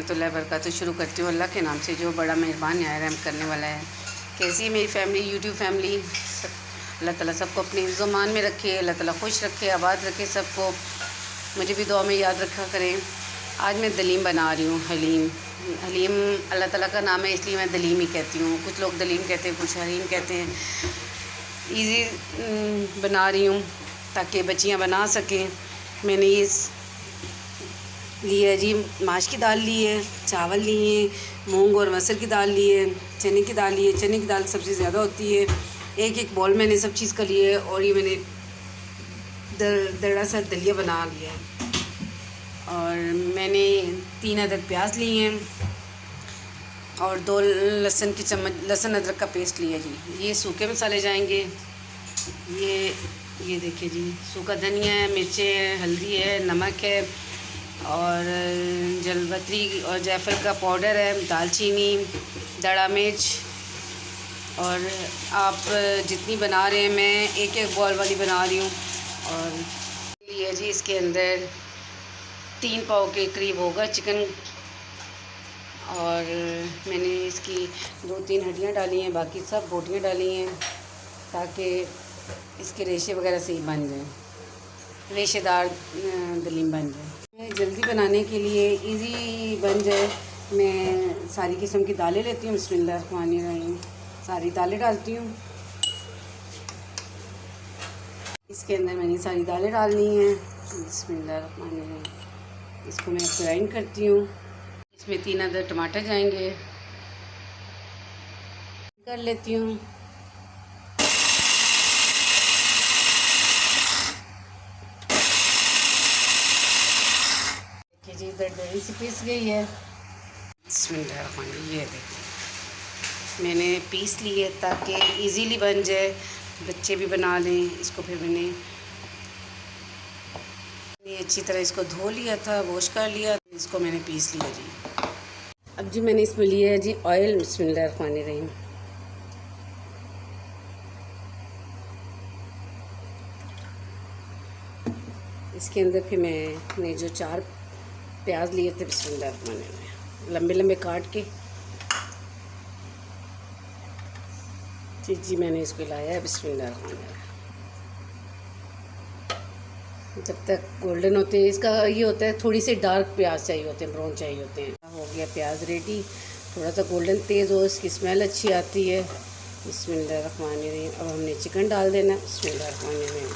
रहमतुल्लाहि व बरकातहू। शुरू करती हूँ अल्लाह के नाम से जो बड़ा मेहरबान न्याय रहम करने वाला है। कैसी है मेरी फैमिली, यूट्यूब फैमिली? अल्लाह ताला सबको अपने ईज़-ओ-मान में रखे, अल्लाह ताला खुश रखे, आबाद रखे सबको। मुझे भी दुआ में याद रखा करें। आज मैं दलीम बना रही हूँ, हलीम। हलीम अल्लाह ताला का नाम है, इसलिए मैं दलीम ही कहती हूँ। कुछ लोग दलीम कहते हैं, कुछ हलीम कहते हैं। ईज़ी बना रही हूँ ताकि बच्चियाँ बना सकें। मैंने ये लिए जी, माश की दाल ली है, चावल लिए हैं, मूंग और मसूर की दाल ली है, चने की दाल ली है। चने की दाल सबसे ज़्यादा होती है। एक एक बॉल मैंने सब चीज़ का लिए है। और ये मैंने दड़ा सा दलिया बना लिया है। और मैंने 3 अदद प्याज लिए हैं और 2 लहसुन की चम्मच लहसुन अदरक का पेस्ट लिया जी। ये सूखे मसाले जाएंगे। ये देखिए जी, सूखा धनिया है, मिर्चें है, हल्दी है, नमक है और जलपत्री और जायफल का पाउडर है, दालचीनी, दड़ा मिर्च। और आप जितनी बना रहे हैं, मैं एक एक बॉल वाली बना रही हूँ। और ये जी, इसके अंदर 3 पाव के करीब होगा चिकन। और मैंने इसकी 2-3 हड्डियाँ डाली हैं, बाकी सब बोटियाँ डाली हैं ताकि इसके रेशे वगैरह सही बन जाए, रेशेदार दलीम बन जाए। जल्दी बनाने के लिए, इजी बन जाए, मैं सारी किस्म की दालें लेती हूँ। बिस्मिल्लाहिर्रहमानिर्रहीम। सारी दालें डालती हूँ। इसके अंदर मैंने सारी दालें डालनी हैं। बिस्मिल्लाहिर्रहमानिर्रहीम। इसको मैं ग्राइंड करती हूँ। इसमें 3 अदद टमाटर जाएंगे, कर लेती हूँ। देखिए जी, दरदरी सी पीस गई है। ये देखिए, मैंने पीस ली है ताकि इजीली बन जाए, बच्चे भी बना लें इसको। फिर मैंने अच्छी तरह इसको धो लिया था, वॉश कर लिया। इसको मैंने पीस लिया जी। अब जी मैंने इसमें लिया है जी ऑयल। बिस्मिल्लाहिर्रहमानिर्रहीम। इसके अंदर फिर मैंने जो 4 प्याज लिए थे, बिस्मिल्लाहिर्रहमानिर्रहीम, लंबे लंबे काट के जी मैंने इसको लाया है। बिस्मिल्लाहिर्रहमानिर्रहीम। जब तक गोल्डन होते हैं, इसका ये होता है थोड़ी सी डार्क प्याज चाहिए होते हैं, ब्राउन चाहिए होते हैं। हो गया प्याज रेडी। थोड़ा सा गोल्डन तेज़ हो, इसकी स्मेल अच्छी आती है। बिस्मिल्लाहिर्रहमानिर्रहीम। अब हमने चिकन डाल देना। बिस्मिल्लाहिर्रहमानिर्रहीम।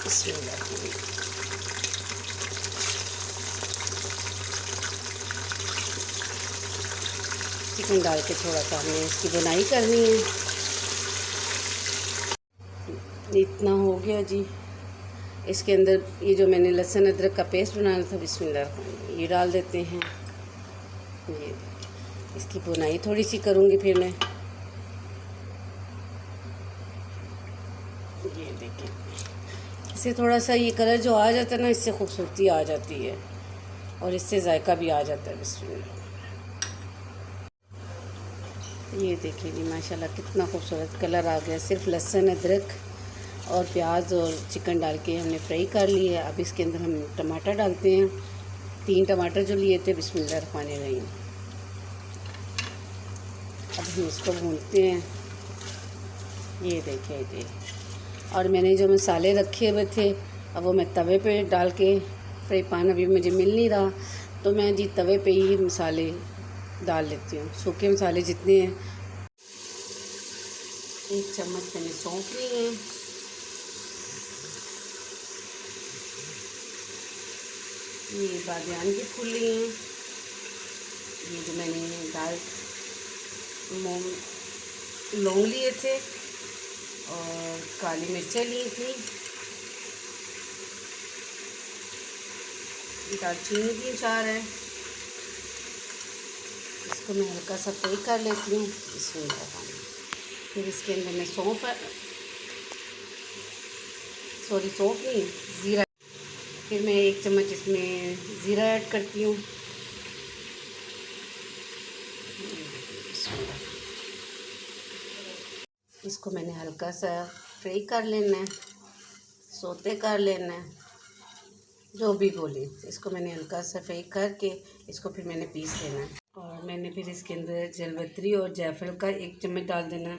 बिस्मिल्लाहिर्रहमानिर्रहीम। चिकन डाल के थोड़ा सा हमने इसकी बुनाई करनी है। इतना हो गया जी। इसके अंदर ये जो मैंने लहसुन अदरक का पेस्ट बनाया था, बिस्मिल्लाह, ये डाल देते हैं। ये इसकी बुनाई थोड़ी सी करूँगी फिर मैं। ये देखिए, इससे थोड़ा सा ये कलर जो आ जाता है ना, इससे खूबसूरती आ जाती है और इससे जायका भी आ जाता है। बिस्मिल्लाह। ये देखिए जी, माशाल्लाह कितना खूबसूरत कलर आ गया। सिर्फ लहसुन अदरक और प्याज और चिकन डाल के हमने फ्राई कर लिया है। अब इसके अंदर हम टमाटर डालते हैं। 3 टमाटर जो लिए थे, बिस्मिल्लाहिर्रहमानिर्रहीम। अब हम इसको भूनते हैं। ये देखिए जी, और मैंने जो मसाले रखे हुए थे, अब वो मैं तवे पे डाल के, फ्राई पैन अभी मुझे मिल नहीं रहा, तो मैं जी तवे पे ही मसाले डाल लेती हूँ। सूखे मसाले जितने हैं। 1 चम्मच मैंने सौंफ ली है। ये बादियान के फूल लिए हैं। ये जो मैंने लौंग लिए थे और काली मिर्चें ली थी, दालचीनी 3-4 है। इसको मैं हल्का सा फ्राई कर लेती हूँ। इसमें फिर इसके अंदर मैं सौंफ नहीं, ज़ीरा। फिर मैं 1 चम्मच इसमें ज़ीरा ऐड करती हूँ। इसको मैंने हल्का सा फ्राई कर लेना है, सोते कर लेना है। जो भी बोले। इसको मैंने हल्का सा फ्राई करके इसको फिर मैंने पीस लेना है। और मैंने फिर इसके अंदर जलवत्री और जायफल का 1 चम्मच डाल देना है।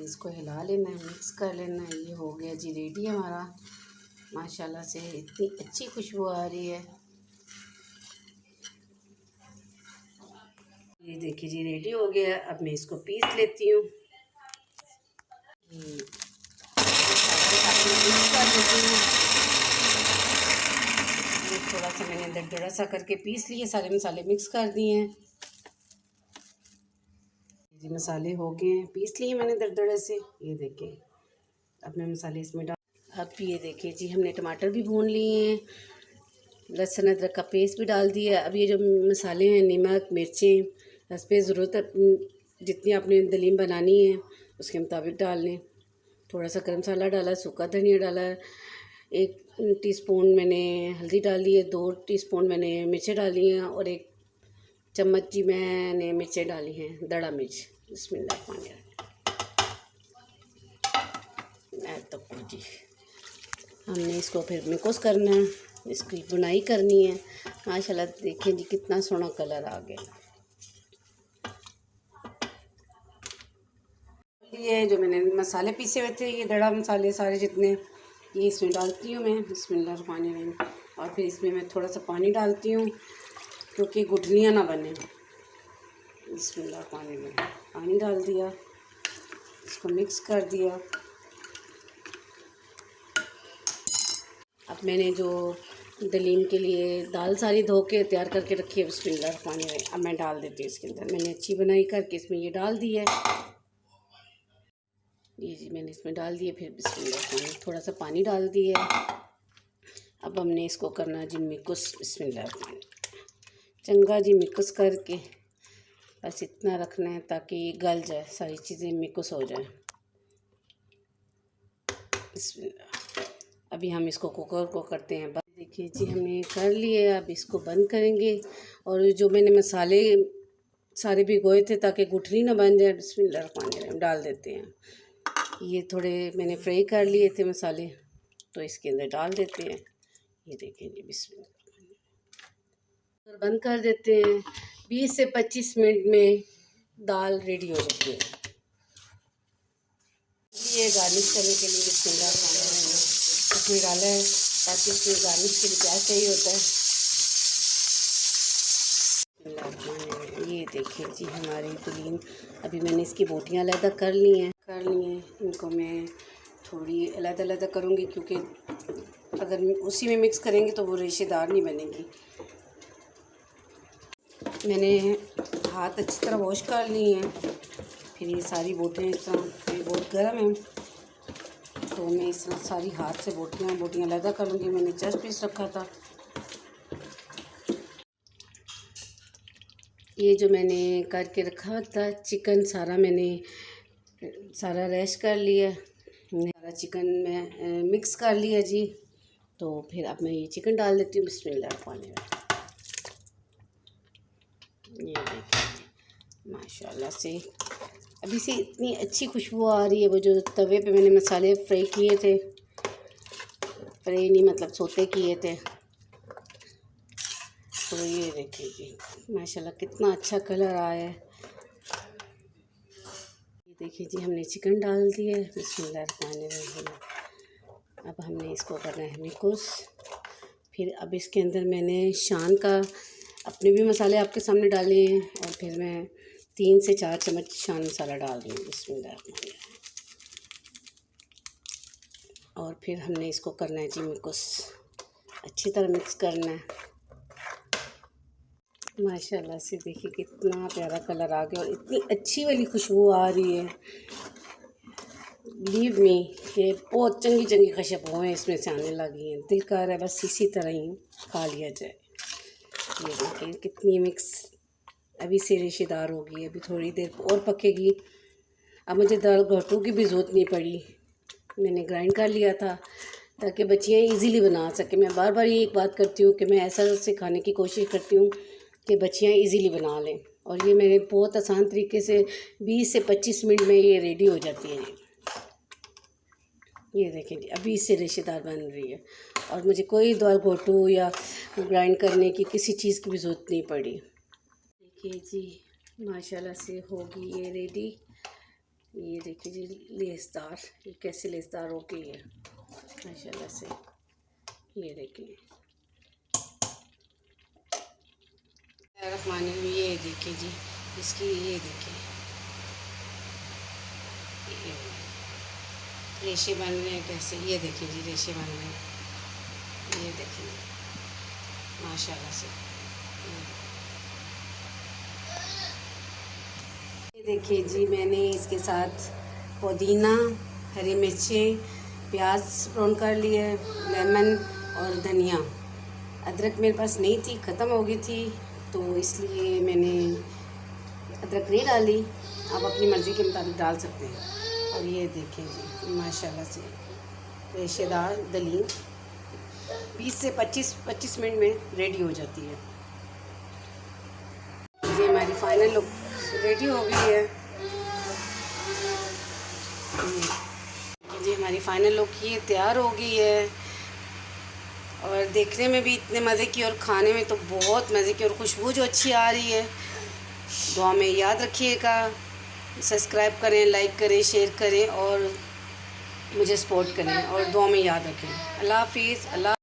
इसको हिला लेना है, मिक्स कर लेना है। ये हो गया जी रेडी हमारा। माशाल्लाह से इतनी अच्छी खुशबू आ रही है। ये देखिए जी रेडी हो गया। अब मैं इसको पीस लेती हूँ। थोड़ा सा मैंने दरदरा सा करके पीस लिए, सारे मसाले मिक्स कर दिए हैं जी। मसाले हो गए हैं, पीस लिए मैंने दरदरे से। ये देखिए अब मैं मसाले इसमें डाल। अब ये देखिए जी हमने टमाटर भी भून लिए हैं, लहसुन अदरक का पेस्ट भी डाल दिया। अब ये जो मसाले हैं, नमक मिर्चें, बस पे ज़रूरत जितनी आपने दलीम बनानी है उसके मुताबिक डाल लें। थोड़ा सा गरम मसाला डाला, सूखा धनिया डाला, 1 टीस्पून मैंने हल्दी डाली है, 2 टीस्पून मैंने मिर्चें डाली हैं और 1 चम्मच जी मैंने मिर्चें डाली हैं, दड़ा मिर्च। बिस्मिल्लाह तो जी हमने इसको फिर मिक्स करना है, इसकी बुनाई करनी है। माशाल्लाह देखें जी कितना सोना कलर आ गया। ये जो मैंने मसाले पीसे हुए थे, ये दड़ा मसाले सारे जितने, ये इसमें डालती हूँ मैं। बिस्मिल्लाहिर्रहमानिर्रहीम। और फिर इसमें मैं थोड़ा सा पानी डालती हूँ क्योंकि गुठलियाँ ना बने। बिस्मिल्लाहिर्रहमानिर्रहीम। पानी डाल दिया, इसको मिक्स कर दिया। अब मैंने जो दलीम के लिए दाल सारी धो के तैयार करके रखी है, बिस्मिल्लाहिर्रहमानिर्रहीम, अब मैं डाल देती हूँ इसके अंदर। मैंने अच्छी बनाई करके इसमें ये डाल दी है। ये जी मैंने इसमें डाल दिए। फिर बिस्मिल्लाह थोड़ा सा पानी डाल दिया। अब हमने इसको करना जी मिक्स। बिस्मिल्लाह चंगा जी मिक्स करके बस इतना रखना है ताकि ये गल जाए, सारी चीज़ें मिक्स हो जाए। बिस्मिल्लाह अभी हम इसको कुकर को करते हैं बंद। देखिए जी हमने कर लिए, अब इसको बंद करेंगे। और जो मैंने मसाले सारे भिगोए थे ताकि गुठली ना बन जाए, बिस्मिल्लाह डाल देते हैं। ये थोड़े मैंने फ्राई कर लिए थे मसाले, तो इसके अंदर डाल देते हैं। ये देखें जी बिस्मिल्लाह बंद कर देते हैं। 20 से 25 मिनट में दाल रेडी हो जाती है। ये गार्निश करने के लिए बिस्मिल्लाह इसमें डाला है ताकि इसमें गार्निश के लिए प्याज चाहिए होता है। ये देखिए जी हमारी दलीम, अभी मैंने इसकी बोटियाँ अलग कर ली हैं। इनको मैं थोड़ी अलग करूँगी क्योंकि अगर उसी में मिक्स करेंगे तो वो रेशेदार नहीं बनेगी। मैंने हाथ अच्छी तरह वॉश कर लिए हैं। फिर ये सारी बोटियाँ इस तरह, ये बहुत गर्म है तो मैं इस तरह सारी हाथ से बोटियाँ अलग करूँगी। मैंने 10 पीस रखा था। ये जो मैंने करके रखा था चिकन, सारा रेस्ट कर लिया, सारा चिकन में मिक्स कर लिया जी। तो फिर अब मैं ये चिकन डाल देती हूँ। बिस्मिल्लाहिर्रहमानिर्रहीम। ये देखिए माशाल्लाह से अभी से इतनी अच्छी खुशबू आ रही है। वो जो तवे पे मैंने मसाले फ्राई किए थे, फ्राई नहीं मतलब सोते किए थे, तो ये देखिए जी माशाल्लाह कितना अच्छा कलर आया है। ये देखिए जी हमने चिकन डाल दिया है। बिस्मिल्लाहिर्रहमानिर्रहीम। अब हमने इसको करना है मिक्स। फिर अब इसके अंदर मैंने शान का अपने भी मसाले आपके सामने डाले हैं और फिर मैं 3 से 4 चम्मच शान मसाला डाल रही हूँ। बिस्मिल्लाहिर्रहमानिर्रहीम। और फिर हमने इसको करना है जी मिक्स, अच्छी तरह मिक्स करना है। माशाल्लाह से देखिए कितना प्यारा कलर आ गया और इतनी अच्छी वाली खुशबू आ रही है। बिलीव मी कि बहुत चंगी खुशबुएँ इसमें से आने लगी हैं। दिल कर रहा है बस इसी तरह ही खा लिया जाए। ये देखिए कितनी मिक्स अभी से रेशेदार होगी, अभी थोड़ी देर और पकेगी। अब मुझे दाल घोटू की भी ज़रूरत नहीं पड़ी, मैंने ग्राइंड कर लिया था ताकि बच्चियाँ इजीली बना सकें। मैं बार बार ये एक बात करती हूँ कि मैं ऐसा सिखाने की कोशिश करती हूँ कि बच्चियाँ इजीली बना लें। और ये मेरे बहुत आसान तरीके से 20 से 25 मिनट में ये रेडी हो जाती है। ये देखें जी, अभी इससे रेशेदार बन रही है और मुझे कोई दाल घोटू या ग्राइंड करने की किसी चीज़ की भी ज़रूरत नहीं पड़ी। देखिए जी, माशाल्लाह से होगी ये रेडी। ये देखिए जी, लेसदार, ये कैसे लेसदार हो गई है माशाल्लाह से। ये देखिए ये देखिए जी, इसकी ये देखिए ये रेशे बन रहे हैं कैसे। ये देखिए जी, रेशे बन रहे हैं। ये देखिए माशाल्लाह से। ये देखिए जी, मैंने इसके साथ पुदीना, हरी मिर्चें, प्याज ब्राउन कर लिए, लेमन और धनिया। अदरक मेरे पास नहीं थी, ख़त्म हो गई थी, तो इसलिए मैंने अदरक नहीं डाली। आप अपनी मर्ज़ी के मुताबिक डाल सकते हैं। और ये देखें जी, माशाल्लाह से रेशेदार दलील 20 से 25 मिनट में रेडी हो जाती है। ये हमारी फाइनल लुक रेडी हो गई है। जी हमारी फाइनल लुक ये तैयार हो गई है और देखने में भी इतने मज़े की और खाने में तो बहुत मज़े की और खुशबू जो अच्छी आ रही है। दुआ में याद रखिएगा, सब्सक्राइब करें, लाइक करें, शेयर करें और मुझे सपोर्ट करें और दुआ में याद रखें। अल्लाह हाफिज़। अल्लाह।